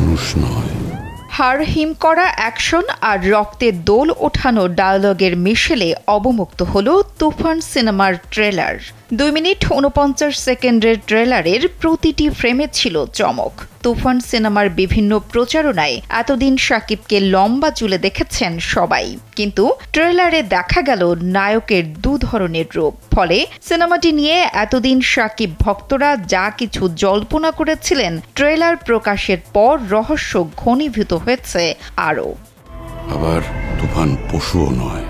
মানুষ নয়। হাড় হিম করা অ্যাকশন আর রক্তের দোল ওঠানো ডায়ালগের মিশেলে অবমুক্ত হলো তুফান সিনেমার ট্রেলার। 2 মিনিট 49 সেকেন্ডের ট্রেলারের প্রতিটি ফ্রেমে ছিল চমক। তুফান সিনেমার বিভিন্ন প্রচারণায় এতদিন শাকিবকে লম্বা চুলে দেখেছেন সবাই, কিন্তু ট্রেলারে দেখা গেল নায়কের 2 ধরনের রূপ। ফলে সিনেমাটি নিয়ে এতদিন শাকিব ভক্তরা যা কিছু জল্পনা করেছিলেন, ট্রেলার প্রকাশের পর রহস্য ঘনীভূত হয়েছে আরও। আবার তুফান পশুও নয়।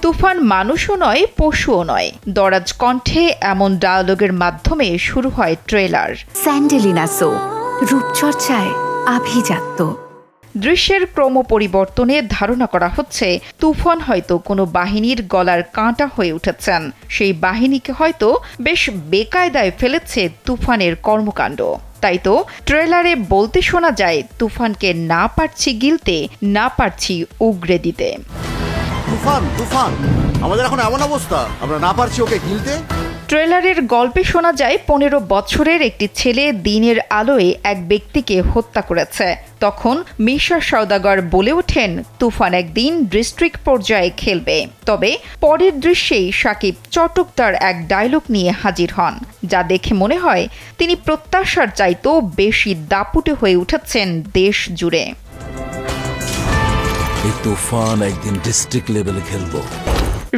তুফান মানুষও নয়, পশুও নয়। দরাজ কণ্ঠে এমন ডায়ালগের মাধ্যমে শুরু হয় ট্রেলার। স্যান্ডেলিনা সো, রূপচর্চায় আভিজাত্য। দৃশ্যের ক্রম পরিবর্তনে ধারণা করা হচ্ছে তুফান হয়তো কোনো বাহিনীর গলার কাঁটা হয়ে উঠেছেন। সেই বাহিনীকে হয়তো বেশ বেকায়দায় ফেলেছে তুফানের কর্মকাণ্ড। তাই তো ট্রেলারে বলতে শোনা যায়, তুফানকে না পারছি গিলতে, না পারছি উগরে দিতে। তুফান তুফান আমাদের এখন এমন অবস্থা, আমরা না পারছি ওকে গিলতে। ট্রেলারের গল্পে শোনা যায় 15 বছরের একটি ছেলে দিনের আলোয় এক ব্যক্তিকে হত্যা করেছে। তখন মিশা সওদাগর বলে ওঠেন, তুফান একদিন ডিস্ট্রিক্ট পর্যায়ে খেলবে। তবে পরের দৃশ্যেই শাকিব চটকদার এক ডায়লগ নিয়ে হাজির হন, যা দেখে মনে হয় তিনি প্রত্যাশার চাইতেও বেশি দাপুটে হয়ে উঠেছেন দেশ জুড়ে। তুফান একদিন ডিস্ট্রিক্ট লেভেলে খেলবো।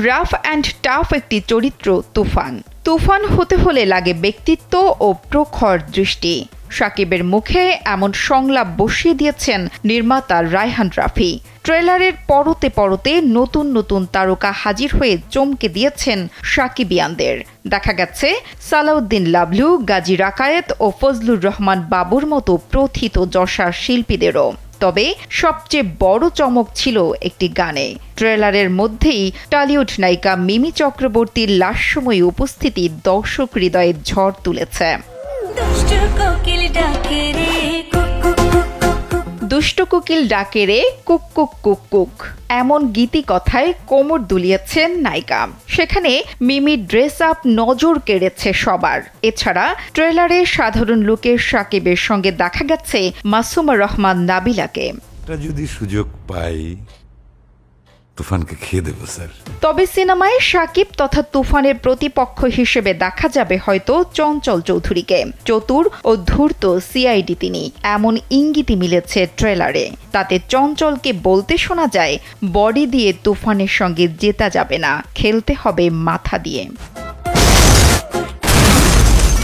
রাফ অ্যান্ড টাফ একটি চরিত্র তুফান। তুফান হতে হলে লাগে ব্যক্তিত্ব ও প্রখর দৃষ্টি। শাকিবের মুখে এমন সংলাপ বসিয়ে দিয়েছেন নির্মাতা রায়হান রাফি। ট্রেলারের পরতে পরতে নতুন নতুন তারকা হাজির হয়ে চমকে দিয়েছেন শাকিবিয়ানদের। দেখা গেছে সালাউদ্দিন লাবলু, গাজী রাকায়েত ও ফজলুর রহমান বাবুর মতো প্রথিত যশা শিল্পীদেরও। তবে সবচেয়ে বড় চমক ছিল একটি গানে। ট্রেলারের মধ্যেই টলিউড নায়িকা মিমি চক্রবর্তীর লাস্যময়ী উপস্থিতি দর্শক হৃদয়ে ঝড় তুলেছে। দুষ্ট কোকিল ডাকে রে কুক কুক কুক কুক, এমন গীতি কথায় কোমর দুলিয়েছেন নায়িকা। সেখানে মিমি ড্রেস আপ নজর কেড়েছে সবার। এছাড়া ট্রেলারে সাধারণ লোকের শাকিবের সঙ্গে দেখা গেছে মাসুমা রহমান নাবিলাকে। যদি সুযোগ পাই তুফানকে খেয়ে দেব স্যার। তবে সিনেমায় শাকিব তথা তুফানের প্রতিপক্ষ হিসেবে দেখা যাবে হয়তো চঞ্চল চৌধুরীকে। চতুর ও ধূর্ত সিআইডি তিনি, এমন ইঙ্গিতই মিলেছে ট্রেলারে। তাতে চঞ্চলকে বলতে শোনা যায়, বডি দিয়ে তুফানের সঙ্গে জেতা যাবে না, খেলতে হবে মাথা দিয়ে।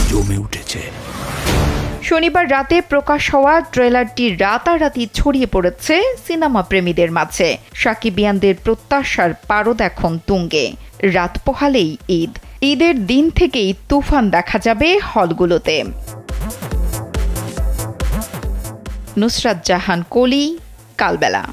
জমে উঠেছে। শনিবার রাতে প্রকাশ হওয়া ট্রেলারটি রাতারাতি ছড়িয়ে পড়েছে সিনেমা প্রেমীদের মাঝে। শাকিবিয়ানদের প্রত্যাশার পারদ এখন তুঙ্গে। রাত পোহালেই ঈদ। ঈদের দিন থেকেই তুফান দেখা যাবে হলগুলোতে। নুসরাত জাহান কলি, কালবেলা।